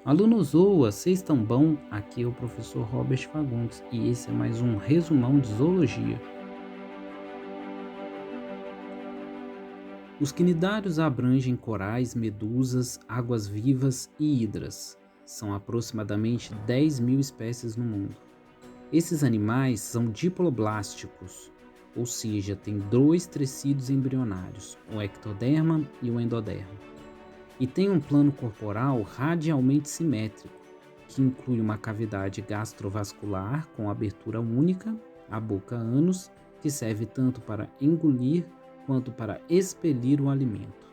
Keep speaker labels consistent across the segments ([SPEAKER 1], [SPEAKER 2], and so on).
[SPEAKER 1] Alunos OA, vocês estão bom? Aqui é o professor Robert Fagundes e esse é mais um resumão de zoologia. Os quinidários abrangem corais, medusas, águas-vivas e hidras. São aproximadamente 10.000 espécies no mundo. Esses animais são diploblásticos, ou seja, têm dois tecidos embrionários, o ectoderma e o endoderma, e têm um plano corporal radialmente simétrico, que inclui uma cavidade gastrovascular com abertura única, a boca-ânus, que serve tanto para engolir quanto para expelir o alimento.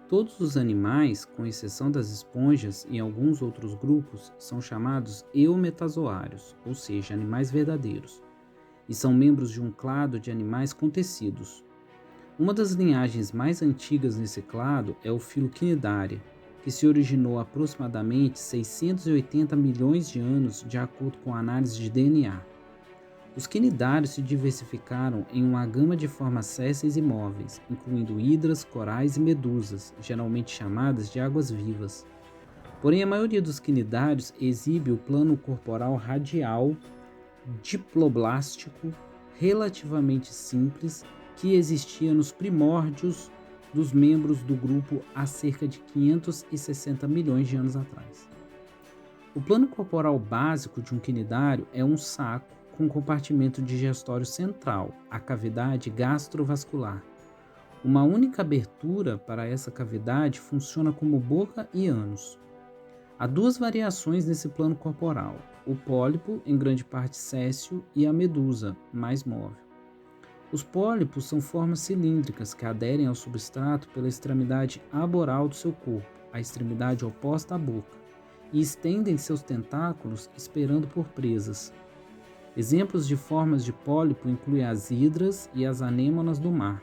[SPEAKER 1] Todos os animais, com exceção das esponjas e alguns outros grupos, são chamados eumetazoários, ou seja, animais verdadeiros, e são membros de um clado de animais com tecidos. Uma das linhagens mais antigas nesse clado é o Filoquinidaria, que se originou há aproximadamente 680 milhões de anos de acordo com a análise de DNA. Os quinidários se diversificaram em uma gama de formas sésseis e móveis, incluindo hidras, corais e medusas, geralmente chamadas de águas-vivas. Porém, a maioria dos quinidários exibe o plano corporal radial diploblástico relativamente simples que existia nos primórdios dos membros do grupo há cerca de 560 milhões de anos atrás. O plano corporal básico de um quinidário é um saco com compartimento digestório central, a cavidade gastrovascular. Uma única abertura para essa cavidade funciona como boca e ânus. Há duas variações nesse plano corporal: o pólipo, em grande parte séssil, e a medusa, mais móvel. Os pólipos são formas cilíndricas que aderem ao substrato pela extremidade aboral do seu corpo, a extremidade oposta à boca, e estendem seus tentáculos esperando por presas. Exemplos de formas de pólipo incluem as hidras e as anêmonas do mar.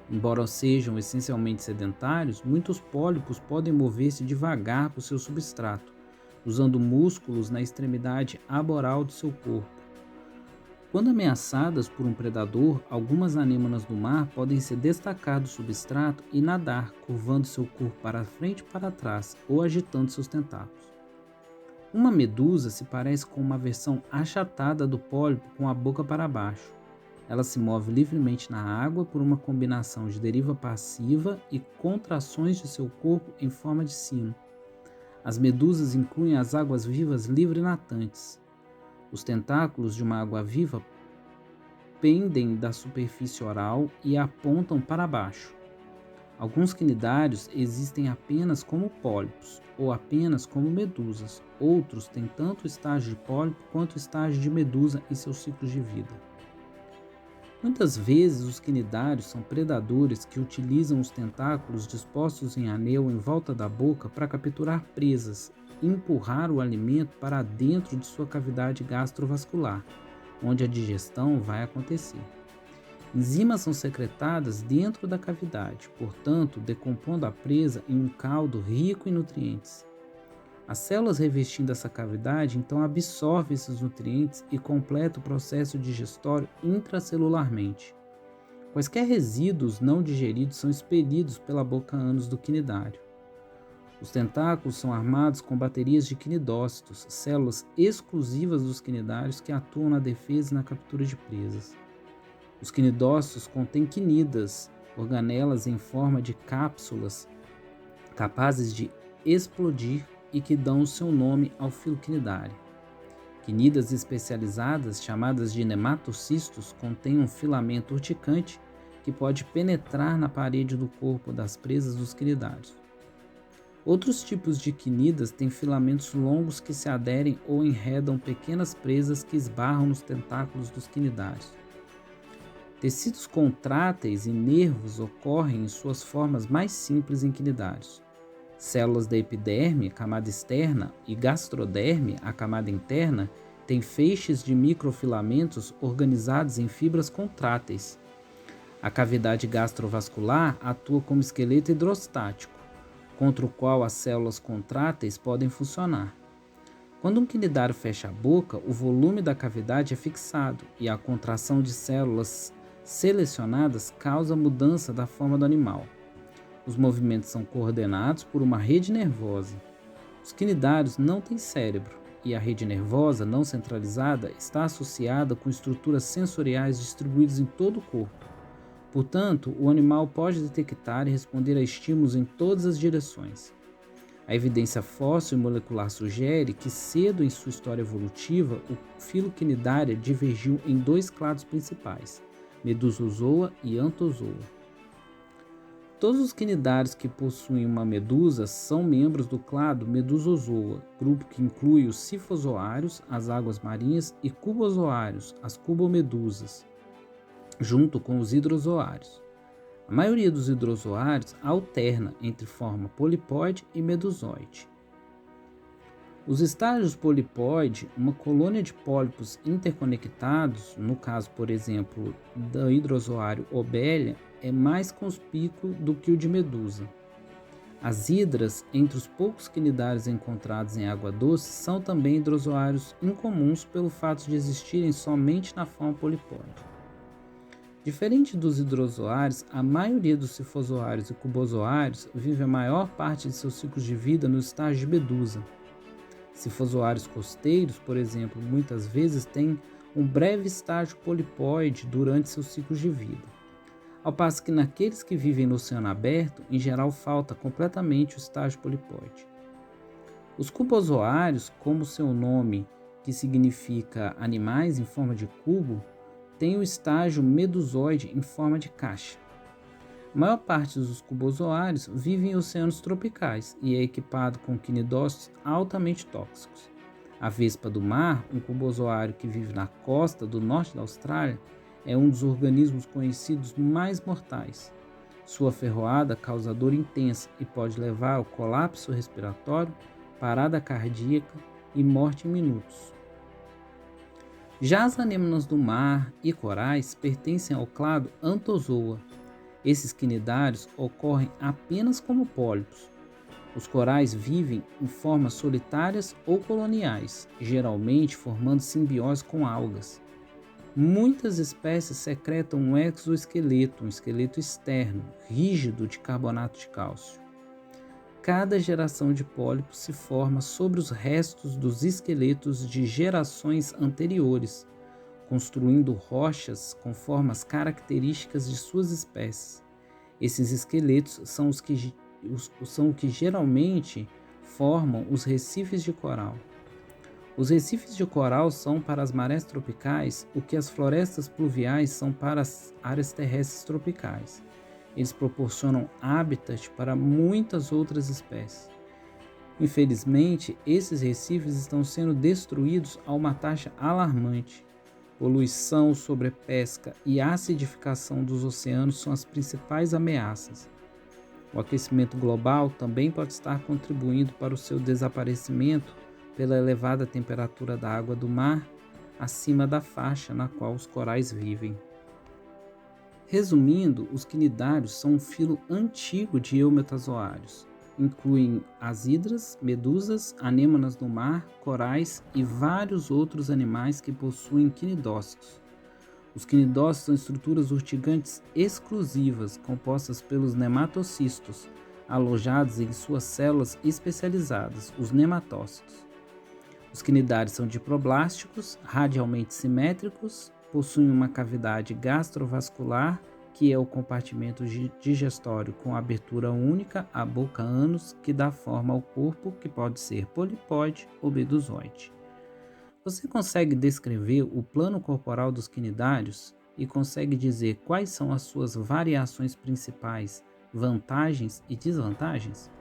[SPEAKER 1] Embora sejam essencialmente sedentários, muitos pólipos podem mover-se devagar por seu substrato, usando músculos na extremidade aboral do seu corpo. Quando ameaçadas por um predador, algumas anêmonas do mar podem se destacar do substrato e nadar, curvando seu corpo para frente e para trás ou agitando seus tentáculos. Uma medusa se parece com uma versão achatada do pólipo com a boca para baixo. Ela se move livremente na água por uma combinação de deriva passiva e contrações de seu corpo em forma de sino. As medusas incluem as águas-vivas livre-natantes. Os tentáculos de uma água-viva pendem da superfície oral e apontam para baixo. Alguns quinidários existem apenas como pólipos ou apenas como medusas. Outros têm tanto estágio de pólipo quanto estágio de medusa em seus ciclos de vida. Muitas vezes os quinidários são predadores que utilizam os tentáculos dispostos em anel em volta da boca para capturar presas e empurrar o alimento para dentro de sua cavidade gastrovascular, onde a digestão vai acontecer. Enzimas são secretadas dentro da cavidade, portanto, decompondo a presa em um caldo rico em nutrientes. As células revestindo essa cavidade então absorvem esses nutrientes e completam o processo digestório intracelularmente. Quaisquer resíduos não digeridos são expelidos pela boca-ânus do quinidário. Os tentáculos são armados com baterias de quinidócitos, células exclusivas dos quinidários que atuam na defesa e na captura de presas. Os quinidócitos contêm quinidas, organelas em forma de cápsulas capazes de explodir e que dão o seu nome ao Filoquinidária. Quinidas especializadas, chamadas de nematocistos, contêm um filamento urticante que pode penetrar na parede do corpo das presas dos quinidários. Outros tipos de quinidas têm filamentos longos que se aderem ou enredam pequenas presas que esbarram nos tentáculos dos quinidários. Tecidos contráteis e nervos ocorrem em suas formas mais simples em quinidários. Células da epiderme, a camada externa, e gastroderme, a camada interna, têm feixes de microfilamentos organizados em fibras contráteis. A cavidade gastrovascular atua como esqueleto hidrostático, contra o qual as células contráteis podem funcionar. Quando um quinidário fecha a boca, o volume da cavidade é fixado e a contração de células selecionadas causa mudança da forma do animal. Os movimentos são coordenados por uma rede nervosa. Os quinidários não têm cérebro e a rede nervosa não centralizada está associada com estruturas sensoriais distribuídas em todo o corpo. Portanto, o animal pode detectar e responder a estímulos em todas as direções. A evidência fóssil e molecular sugere que cedo em sua história evolutiva, o filo quinidária divergiu em dois clados principais, Medusozoa e Anthozoa. Todos os quinidários que possuem uma medusa são membros do clado Medusozoa, grupo que inclui os sifozoários, as águas marinhas, e cubozoários, as cubomedusas, junto com os hidrozoários. A maioria dos hidrozoários alterna entre forma polipóide e medusoide. Os estágios polipóide, uma colônia de pólipos interconectados, no caso, por exemplo, do hidrozoário Obelia, é mais conspícuo do que o de medusa. As hidras, entre os poucos quinidários encontrados em água doce, são também hidrozoários incomuns pelo fato de existirem somente na forma polipóide. Diferente dos hidrozoários, a maioria dos sifozoários e cubozoários vive a maior parte de seus ciclos de vida no estágio de medusa. Sifozoários costeiros, por exemplo, muitas vezes têm um breve estágio polipóide durante seus ciclos de vida, ao passo que naqueles que vivem no oceano aberto, em geral falta completamente o estágio polipóide. Os cubozoários, como seu nome, que significa animais em forma de cubo, têm o estágio medusoide em forma de caixa. A maior parte dos cubozoários vive em oceanos tropicais e é equipado com quinidócitos altamente tóxicos. A vespa do mar, um cubozoário que vive na costa do norte da Austrália, é um dos organismos conhecidos mais mortais. Sua ferroada causa dor intensa e pode levar ao colapso respiratório, parada cardíaca e morte em minutos. Já as anêmonas do mar e corais pertencem ao clado Anthozoa. Esses quinidários ocorrem apenas como pólipos. Os corais vivem em formas solitárias ou coloniais, geralmente formando simbiose com algas. Muitas espécies secretam um exoesqueleto, um esqueleto externo, rígido de carbonato de cálcio. Cada geração de pólipos se forma sobre os restos dos esqueletos de gerações anteriores, construindo rochas com formas características de suas espécies. Esses esqueletos são os que geralmente formam os recifes de coral. Os recifes de coral são para as marés tropicais o que as florestas pluviais são para as áreas terrestres tropicais. Eles proporcionam habitat para muitas outras espécies. Infelizmente, esses recifes estão sendo destruídos a uma taxa alarmante. Poluição, sobrepesca e acidificação dos oceanos são as principais ameaças. O aquecimento global também pode estar contribuindo para o seu desaparecimento pela elevada temperatura da água do mar acima da faixa na qual os corais vivem. Resumindo, os quinidários são um filo antigo de eumetazoários. Incluem as hidras, medusas, anêmonas do mar, corais e vários outros animais que possuem quinidócitos. Os quinidócitos são estruturas urtigantes exclusivas compostas pelos nematocistos, alojados em suas células especializadas, os nematócitos. Os quinidários são diploblásticos, radialmente simétricos, possuem uma cavidade gastrovascular, que é o compartimento digestório com abertura única, a boca-ânus, que dá forma ao corpo, que pode ser polipóide ou medusoide. Você consegue descrever o plano corporal dos quinidários e consegue dizer quais são as suas variações principais, vantagens e desvantagens?